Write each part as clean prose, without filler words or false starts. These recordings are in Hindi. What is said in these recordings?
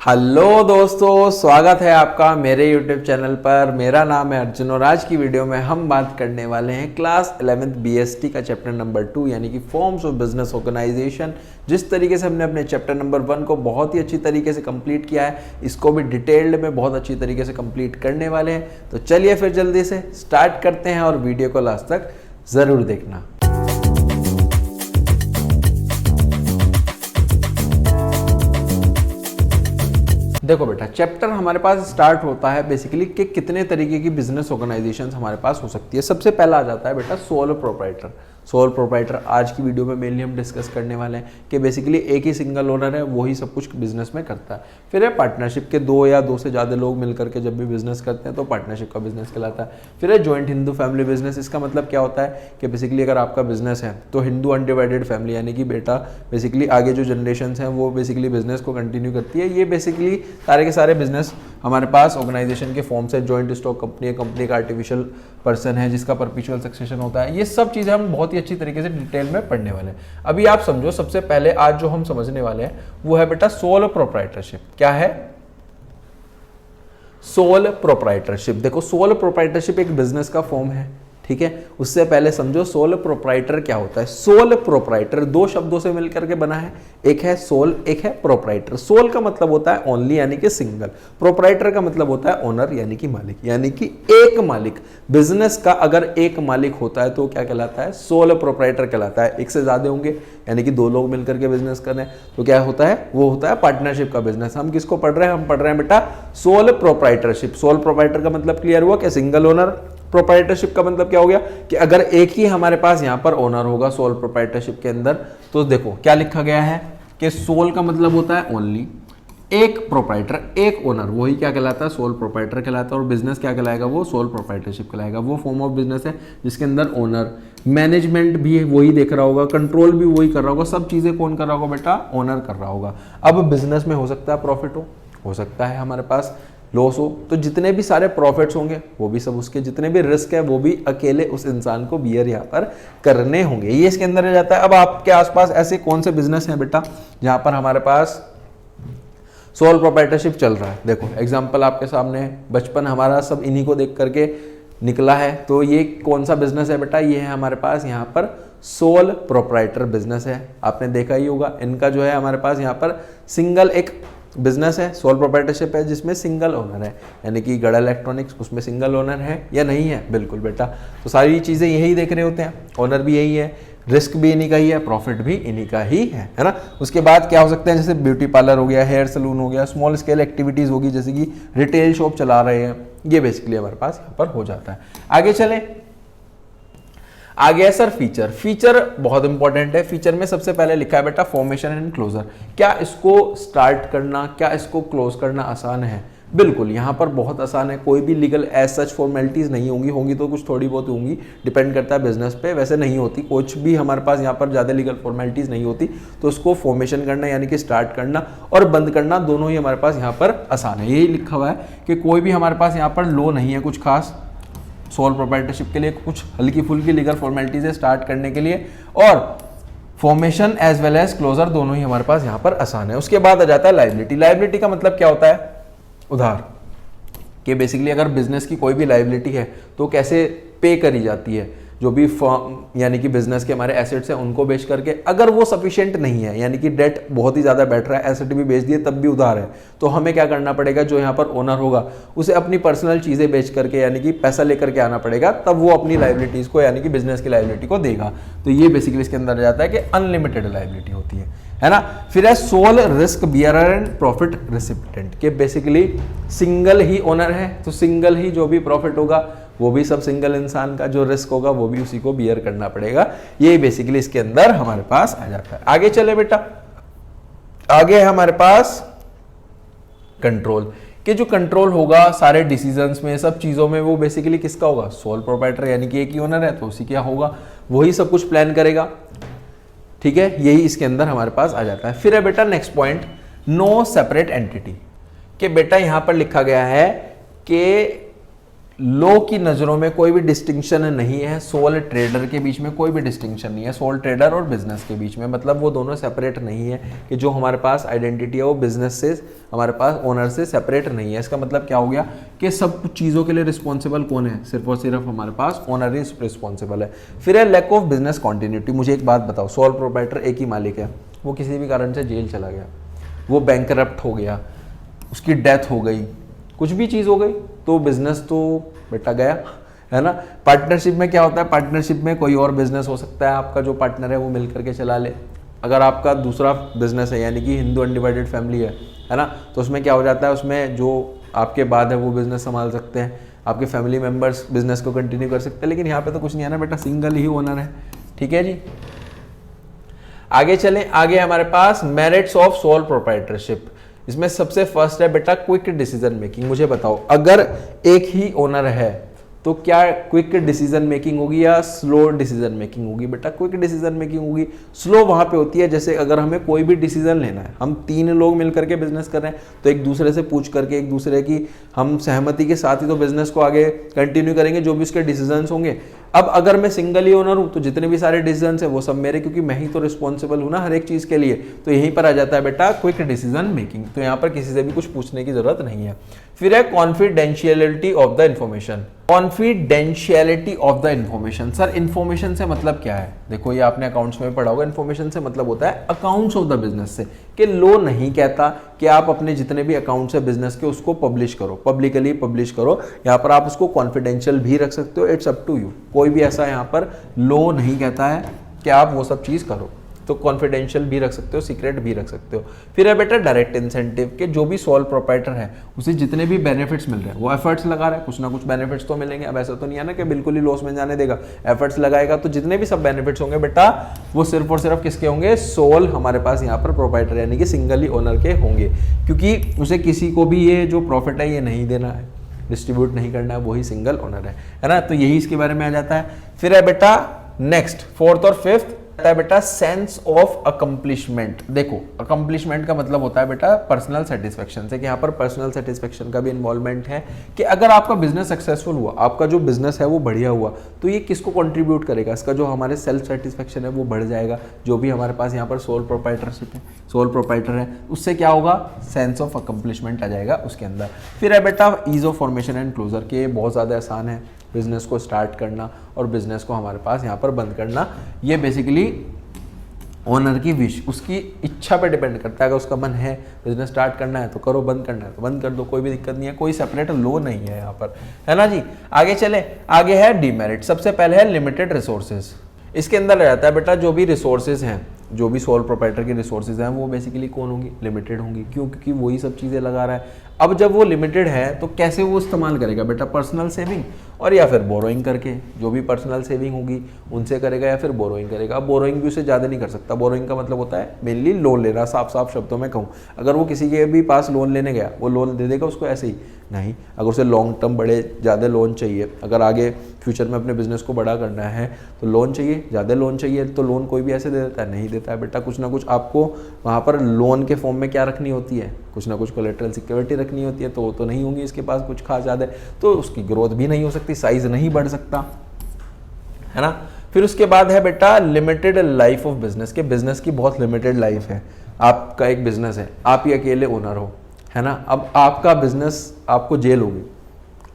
हेलो दोस्तों, स्वागत है आपका मेरे YouTube चैनल पर। मेरा नाम है अर्जुन और आज की वीडियो में हम बात करने वाले हैं क्लास 11th BST का चैप्टर नंबर 2 यानी कि फॉर्म्स ऑफ बिजनेस ऑर्गेनाइजेशन। जिस तरीके से हमने अपने चैप्टर नंबर 1 को बहुत ही अच्छी तरीके से कंप्लीट किया है, इसको भी डिटेल्ड में बहुत अच्छी तरीके से कंप्लीट करने वाले हैं। तो चलिए फिर जल्दी से स्टार्ट करते हैं और वीडियो को लास्ट तक ज़रूर देखना। देखो बेटा, चैप्टर हमारे पास स्टार्ट होता है बेसिकली कि कितने तरीके की बिजनेस ऑर्गेनाइजेशंस हमारे पास हो सकती है। सबसे पहला आ जाता है बेटा सोल प्रोप्राइटर। सोल प्रोप्राइटर आज की वीडियो में मेनली हम डिस्कस करने वाले हैं कि बेसिकली एक ही सिंगल ओनर है, वही सब कुछ बिजनेस में करता है। फिर है पार्टनरशिप के दो या दो से ज़्यादा लोग मिलकर के जब भी बिजनेस करते हैं तो पार्टनरशिप का बिजनेस कहलाता है। फिर है जॉइंट हिंदू फैमिली बिजनेस। इसका मतलब क्या होता है कि बेसिकली अगर आपका बिजनेस है तो हिंदू अनडिवाइडेड फैमिली यानी कि बेटा बेसिकली आगे जो जनरेशन हैं वो बेसिकली बिजनेस को कंटिन्यू करती है। ये बेसिकली सारे के सारे बिजनेस हमारे पास ऑर्गेनाइजेशन के फॉर्म से जॉइंट स्टॉक कंपनी है, कंपनी का आर्टिफिशियल पर्सन है जिसका परपेचुअल सक्सेशन होता है। ये सब चीज़ें हम बहुत ही अच्छी तरीके से डिटेल में पढ़ने वाले हैं। अभी आप समझो, सबसे पहले आज जो हम समझने वाले हैं वो है बेटा सोल प्रोप्राइटरशिप। क्या है? Sole proprietorship. देखो, सोल प्रोप्राइटरशिप एक बिजनेस का फॉर्म है, ठीक है। उससे पहले समझो सोल प्रोप्राइटर क्या होता है। सोल प्रोप्राइटर दो शब्दों से मिलकर के बना है, एक है सोल, एक है प्रोप्राइटर। सोल का मतलब होता है ओनली यानी कि सिंगल, प्रोप्राइटर का मतलब होता है ओनर यानी कि मालिक, यानी कि एक मालिक। बिजनेस का अगर एक मालिक होता है तो क्या कहलाता है? सोल प्रोप्राइटर कहलाता है। एक से ज्यादा होंगे यानी कि दो लोग मिलकर के बिजनेस कर रहे हैं तो क्या होता है? वो होता है पार्टनरशिप का बिजनेस। हम किसको पढ़ रहे हैं? हम पढ़ रहे हैं बेटा सोल प्रोप्राइटरशिप। सोल प्रोप्राइटर का मतलब क्लियर हुआ कि सिंगल ओनर। प्रोप्राइटरशिप का मतलब क्या हो गया कि अगर एक ही हमारे पास यहां पर ओनर होगा सोल प्रोप्राइटरशिप के अंदर, तो देखो क्या लिखा गया है कि सोल का मतलब होता है ओनली, एक प्रोप्राइटर, एक ओनर, वही क्या कहलाता है? सोल प्रोप्राइटर कहलाता है। और बिजनेस क्या कहलाएगा? वो सोल प्रोप्राइटरशिप कहलाएगा। वो फॉर्म ऑफ बिजनेस है जिसके अंदर ओनर, मैनेजमेंट भी वही देख रहा होगा, कंट्रोल भी वही कर रहा होगा, सब चीजें कौन कर रहा होगा बेटा? ओनर कर रहा होगा। अब बिजनेस में हो सकता है प्रॉफिट हो सकता है हमारे पास लॉस हो, तो जितने भी सारे प्रॉफिट्स होंगे वो भी सब उसके, जितने भी रिस्क है वो भी अकेले उस इंसान को बियर यहाँ पर करने होंगे। ये इसके अंदर रह जाता है। अब आपके आसपास ऐसे कौन से बिजनेस हैं बेटा जहां पर हमारे पास सोल प्रोप्राइटरशिप चल रहा है? देखो एग्जांपल आपके सामने है, बचपन हमारा सब इन्हीं को देख करके निकला है। तो ये कौन सा बिजनेस है बेटा? ये है हमारे पास यहाँ पर सोल प्रोप्राइटर बिजनेस है। आपने देखा ही होगा, इनका जो है हमारे पास यहाँ पर सिंगल एक बिजनेस है, सोल प्रोप्राइटरशिप है जिसमें सिंगल ओनर है, यानी कि गड़ा इलेक्ट्रॉनिक्स, उसमें सिंगल ओनर है या नहीं है? बिल्कुल बेटा। तो सारी चीज़ें यही देख रहे होते हैं, ओनर भी यही है, रिस्क भी इन्हीं का ही है, प्रॉफिट भी इन्हीं का ही है ना। उसके बाद क्या हो सकते हैं? जैसे ब्यूटी पार्लर हो गया, हेयर सलून हो गया, स्मॉल स्केल एक्टिविटीज़ होगी जैसे कि रिटेल शॉप चला रहे हैं, ये बेसिकली हमारे पास यहाँ पर हो जाता है। आगे चले, आगे है सर फीचर। फीचर बहुत इंपॉर्टेंट है। फीचर में सबसे पहले लिखा है बेटा फॉर्मेशन एंड क्लोजर। क्या इसको स्टार्ट करना, क्या इसको क्लोज करना आसान है? बिल्कुल, यहाँ पर बहुत आसान है। कोई भी लीगल एज सच फॉर्मेलिटीज नहीं होंगी तो कुछ थोड़ी बहुत होंगी, डिपेंड करता है बिजनेस पे, वैसे नहीं होती कुछ भी हमारे पास यहाँ पर ज़्यादा लीगल फॉर्मेलिटीज नहीं होती। तो उसको फॉर्मेशन करना यानी कि स्टार्ट करना और बंद करना दोनों ही हमारे पास यहाँ पर आसान है। यही लिखा हुआ है कि कोई भी हमारे पास यहाँ पर लो नहीं है कुछ खास सोल प्रोप्राइटरशिप के लिए, कुछ हल्की फुल्की लीगल फॉर्मेलिटीज है स्टार्ट करने के लिए, और formation as well as closure दोनों ही हमारे पास यहाँ पर आसान है। उसके बाद आ जाता है लायबिलिटी। लायबिलिटी का मतलब क्या होता है? उधार। कि बेसिकली अगर बिजनेस की कोई भी लायबिलिटी है तो कैसे पे करी जाती है, जो भी यानी कि बिजनेस के हमारे एसेट्स हैं उनको बेच करके, अगर वो सफिशिएंट नहीं है यानी कि डेट बहुत ही ज़्यादा बैठ रहा है, एसेट भी बेच दिए तब भी उधार है, तो हमें क्या करना पड़ेगा? जो यहाँ पर ओनर होगा उसे अपनी पर्सनल चीज़ें बेच करके यानी कि पैसा लेकर के आना पड़ेगा, तब वो अपनी लायबिलिटीज़ को यानी कि बिजनेस की लायबिलिटी को देगा। तो ये बेसिकली इसके अंदर जाता है कि अनलिमिटेड लायबिलिटी होती है ना। फिर है sole risk bearer and profit recipient. के बेसिकली सिंगल ही ओनर है तो सिंगल ही जो भी प्रॉफिट होगा वो भी सब सिंगल इंसान का, जो रिस्क होगा वो भी उसी को बियर करना पड़ेगा। ये बेसिकली इसके अंदर हमारे पास आ जाता है। आगे चले बेटा, आगे है हमारे पास कंट्रोल। कि जो कंट्रोल होगा सारे डिसीजंस में, सब चीजों में, वो बेसिकली किसका होगा? सोल प्रोप्राइटर यानी कि एक ही ओनर है तो उसी क्या होगा, वही सब कुछ प्लान करेगा, ठीक है। यही इसके अंदर हमारे पास आ जाता है। फिर है बेटा next point, no separate entity. कि बेटा यहां पर लिखा गया है कि लो की नज़रों में कोई भी डिस्टिंक्शन नहीं है, सोल ट्रेडर के बीच में कोई भी डिस्टिंक्शन नहीं है, सोल ट्रेडर और बिजनेस के बीच में, मतलब वो दोनों सेपरेट नहीं है कि जो हमारे पास आइडेंटिटी है वो बिजनेस से हमारे पास ओनर से सेपरेट नहीं है। इसका मतलब क्या हो गया कि सब कुछ चीज़ों के लिए रिस्पॉन्सिबल कौन है, सिर्फ और सिर्फ हमारे पास ओनर ही रिस्पॉन्सिबल है। फिर है लैक ऑफ बिजनेस कॉन्टिन्यूटी। मुझे एक बात बताओ, सोल प्रोप्राइटर एक ही मालिक है, वो किसी भी कारण से जेल चला गया, वो बैंकरप्ट हो गया, उसकी डेथ हो गई, कुछ भी चीज़ हो गई, तो बिजनेस तो बेटा गया, है ना। पार्टनरशिप में क्या होता है, पार्टनरशिप में कोई और बिजनेस हो सकता है, आपका जो पार्टनर है वो मिल करके चला ले। अगर आपका दूसरा बिजनेस है, यानी कि हिंदू अनडिवाइडेड फैमिली है ना, तो उसमें क्या हो जाता है, उसमें जो आपके बाद है वो बिजनेस संभाल सकते हैं, आपके फैमिली मेम्बर्स बिजनेस को कंटिन्यू कर सकते हैं। लेकिन यहाँ पे तो कुछ नहीं है ना बेटा, सिंगल ही ओनर है, ठीक है जी। आगे चलें, आगे हमारे पास मेरिट्स ऑफ सोल प्रोप्राइटरशिप। इसमें सबसे फर्स्ट है बेटा क्विक डिसीजन मेकिंग। मुझे बताओ, अगर एक ही ओनर है तो क्या क्विक डिसीजन मेकिंग होगी या स्लो डिसीजन मेकिंग होगी? बेटा क्विक डिसीजन मेकिंग होगी। स्लो वहां पे होती है जैसे अगर हमें कोई भी डिसीजन लेना है, हम 3 लोग मिलकर के बिजनेस कर रहे हैं, तो एक दूसरे से पूछ करके, एक दूसरे की हम सहमति के साथ ही तो बिजनेस को आगे कंटिन्यू करेंगे, जो भी उसके डिसीजन होंगे। अब अगर मैं सिंगल ही ओनर हूं तो जितने भी सारे डिसीजन है वो सब मेरे, क्योंकि मैं ही तो रिस्पॉन्सिबल हूं ना हर एक चीज के लिए। तो यहीं पर आ जाता है बेटा क्विक डिसीजन मेकिंग। तो यहाँ पर किसी से भी कुछ पूछने की जरूरत नहीं है। फिर है confidentiality of the information. Confidentiality of the information. Sir information से मतलब क्या है? देखो ये आपने अकाउंट्स में पढ़ा होगा, इंफॉर्मेशन से मतलब होता है अकाउंट्स ऑफ द बिजनेस से, कि लो नहीं कहता कि आप अपने जितने भी अकाउंट्स है बिजनेस के उसको पब्लिश करो, पब्लिकली पब्लिश करो। यहाँ पर आप उसको कॉन्फिडेंशियल भी रख सकते हो, इट्स अप टू यू। कोई भी ऐसा यहाँ पर लो नहीं कहता है कि आप वो सब चीज़ करो, तो कॉन्फिडेंशियल भी रख सकते हो, सीक्रेट भी रख सकते हो। फिर है बेटा डायरेक्ट इंसेंटिव, के जो भी सोल प्रोप्राइटर है उसे जितने भी बेनिफिट्स मिल रहे हैं, वो एफर्ट्स लगा रहा है, कुछ ना कुछ बेनिफिट्स तो मिलेंगे। अब ऐसा तो नहीं है ना कि बिल्कुल ही लॉस में जाने देगा, एफर्ट्स लगाएगा तो जितने भी सब बेनिफिट्स होंगे बेटा वो सिर्फ और सिर्फ किसके होंगे? सोल हमारे पास यहाँ पर प्रोप्राइटर यानी कि सिंगल ही ओनर के होंगे, क्योंकि उसे किसी को भी ये जो प्रॉफिट है ये नहीं देना है, डिस्ट्रीब्यूट नहीं करना है, वही सिंगल ओनर है ना। तो यही इसके बारे में आ जाता है। फिर है बेटा नेक्स्ट फोर्थ और फिफ्थ है बेटा सेंस ऑफ अकम्प्लिशमेंट। देखो अकम्प्लिशमेंट का मतलब होता है बेटा पर्सनल सेटिस्फेक्शन से, कि यहाँ पर पर्सनल सेटिस्फेक्शन का भी इन्वॉल्वमेंट है कि अगर आपका बिजनेस सक्सेसफुल हुआ, आपका जो बिजनेस है वो बढ़िया हुआ, तो ये किसको कंट्रीब्यूट करेगा? इसका जो हमारे सेल्फ सेटिस्फेक्शन है वो बढ़ जाएगा। जो भी हमारे पास यहाँ पर सोल प्रोप्राइटरशिप है, सोल प्रोप्राइटर है, उससे क्या होगा? सेंस ऑफ अकम्प्लिशमेंट आ जाएगा उसके अंदर। फिर है बेटा ease of formation and closure, के बहुत ज़्यादा आसान है बिजनेस को स्टार्ट करना और बिजनेस को हमारे पास यहाँ पर बंद करना। ये बेसिकली ओनर की विश, उसकी इच्छा पे डिपेंड करता है। अगर उसका मन है बिजनेस स्टार्ट करना है तो करो, बंद करना है तो बंद कर दो, कोई भी दिक्कत नहीं है, कोई सेपरेट लो नहीं है यहाँ पर, है ना जी। आगे चले, आगे है डीमेरिट। सबसे पहले है लिमिटेड रिसोर्सेज। इसके अंदर रहता है बेटा जो भी रिसोर्सेज हैं, जो भी सोल प्रोप्राइटर की रिसोर्सेज हैं वो बेसिकली कौन होंगी? लिमिटेड होंगी। क्यों? क्योंकि वही सब चीज़ें लगा रहा है। अब जब वो लिमिटेड है तो कैसे वो इस्तेमाल करेगा बेटा? पर्सनल सेविंग और या फिर बोरोइंग करके, जो भी पर्सनल सेविंग होगी उनसे करेगा या फिर बोरोइंग करेगा। अब बोरोइंग भी उसे ज़्यादा नहीं कर सकता। बोरोइंग का मतलब होता है मेनली लोन लेना, साफ साफ शब्दों में कहूँ। अगर वो किसी के भी पास लोन लेने गया, वो लोन दे देगा उसको ऐसे ही? नहीं। अगर उसे लॉन्ग टर्म बड़े ज़्यादा लोन चाहिए, अगर आगे फ्यूचर में अपने बिजनेस को बड़ा करना है तो लोन चाहिए, ज़्यादा लोन चाहिए, तो लोन कोई भी ऐसे दे देता है? नहीं देता है बेटा। कुछ ना कुछ आपको वहाँ पर लोन के फॉर्म में क्या रखनी होती है? कुछ ना कुछ कोलेटरल सिक्योरिटी रखनी होती है। तो वो तो नहीं होंगी इसके पास कुछ खास ज़्यादा, तो उसकी ग्रोथ भी नहीं हो सकती, साइज नहीं बढ़ सकता, है ना। फिर उसके बाद है बेटा लिमिटेड लाइफ ऑफ बिजनेस, के बिजनेस की बहुत लिमिटेड लाइफ है। आपका एक बिजनेस है, आप ही अकेले ओनर हो, है ना। अब आपका बिजनेस, आपको जेल होगी,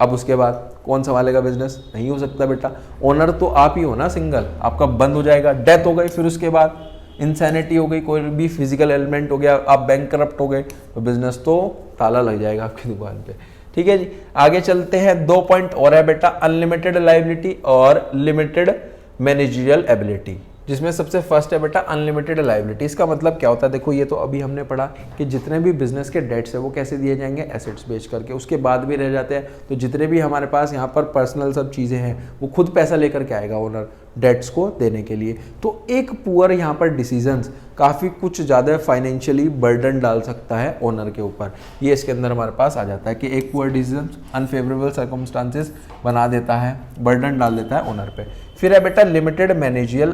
अब उसके बाद कौन संभालेगा बिजनेस? नहीं हो सकता बेटा। ओनर तो आप ही हो ना, सिंगल। आपका बंद हो जाएगा, डेथ हो गई, फिर उसके बाद इंसैनिटी हो गई, कोई भी फिजिकल एलिमेंट हो गया, आप बैंकरप्ट हो गए, तो बिजनेस तो ताला लग जाएगा आपकी दुकान पे। ठीक है जी। आगे चलते हैं, 2 पॉइंट और है बेटा, अनलिमिटेड लायबिलिटी और लिमिटेड मैनेजरियल एबिलिटी, जिसमें सबसे फर्स्ट है बेटा अनलिमिटेड लायबिलिटी। इसका मतलब क्या होता है? देखो ये तो अभी हमने पढ़ा कि जितने भी बिजनेस के डेट्स है वो कैसे दिए जाएंगे? एसेट्स बेच करके, उसके बाद भी रह जाते हैं। तो जितने भी हमारे पास यहाँ पर पर्सनल सब चीज़ें हैं वो खुद पैसा लेकर के आएगा ओनर डेट्स को देने के लिए। तो एक पुअर यहाँ पर डिसीजंस काफ़ी कुछ ज़्यादा फाइनेंशियली बर्डन डाल सकता है ओनर के ऊपर। ये इसके अंदर हमारे पास आ जाता है कि एक पुअर डिसीजन अनफेवरेबल सर्कमस्टांसेस बना देता है, बर्डन डाल देता है ओनर पे। फिर है बेटा limited meningeal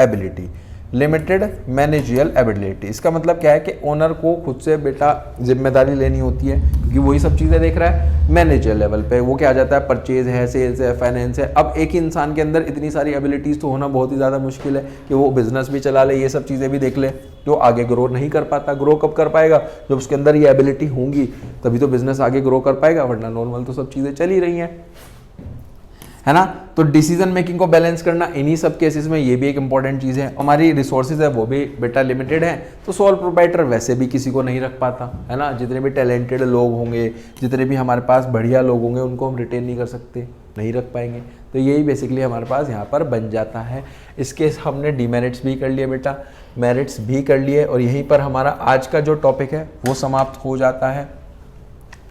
ability, limited meningeal ability. इसका मतलब क्या है कि ओनर को खुद से बेटा जिम्मेदारी लेनी होती है, क्योंकि वही सब चीज़ें देख रहा है मैनेजियल लेवल पे। वो क्या आ जाता है, परचेज है, सेल्स है, फाइनेंस है। अब एक ही इंसान के अंदर इतनी सारी एबिलिटीज़ तो होना बहुत ही ज़्यादा मुश्किल है कि वो बिजनेस भी चला ले, ये सब चीज़ें भी देख ले। जो आगे ग्रो नहीं कर पाता, ग्रो कब कर पाएगा, जब उसके अंदर ये एबिलिटी होंगी तभी तो बिजनेस आगे ग्रो कर पाएगा, वरना नॉर्मल तो सब चीज़ें चल ही रही हैं, है ना। तो डिसीजन मेकिंग को बैलेंस करना इन्हीं सब केसेस में ये भी एक इंपॉर्टेंट चीज़ है। हमारी रिसोर्सेज है वो भी बेटा लिमिटेड है, तो सोल प्रोप्राइटर वैसे भी किसी को नहीं रख पाता, है ना। जितने भी टैलेंटेड लोग होंगे, जितने भी हमारे पास बढ़िया लोग होंगे, उनको हम रिटेन नहीं कर सकते, नहीं रख पाएंगे। तो यही बेसिकली हमारे पास यहाँ पर बन जाता है। इसके हमने डीमेरिट्स भी कर लिए बेटा, मेरिट्स भी कर लिए, और यहीं पर हमारा आज का जो टॉपिक है वो समाप्त हो जाता है।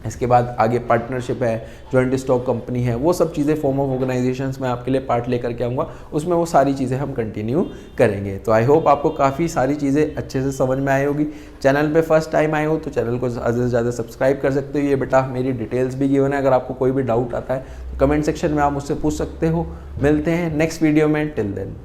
इसके बाद आगे पार्टनरशिप है, जॉइंट स्टॉक कंपनी है, वो सब चीज़ें फॉर्म ऑफ ऑर्गेनाइजेशंस में आपके लिए पार्ट लेकर के आऊँगा, उसमें वो सारी चीज़ें हम कंटिन्यू करेंगे। तो आई होप आपको काफ़ी सारी चीज़ें अच्छे से समझ में आई होगी। चैनल पे फर्स्ट टाइम आए हो तो चैनल को ज़्यादा से ज़्यादा सब्सक्राइब कर सकते हो। ये बेटा मेरी डिटेल्स भी गिवन है, अगर आपको कोई भी डाउट आता है तो कमेंट सेक्शन में आप मुझसे पूछ सकते हो। मिलते हैं नेक्स्ट वीडियो में, टिल देन।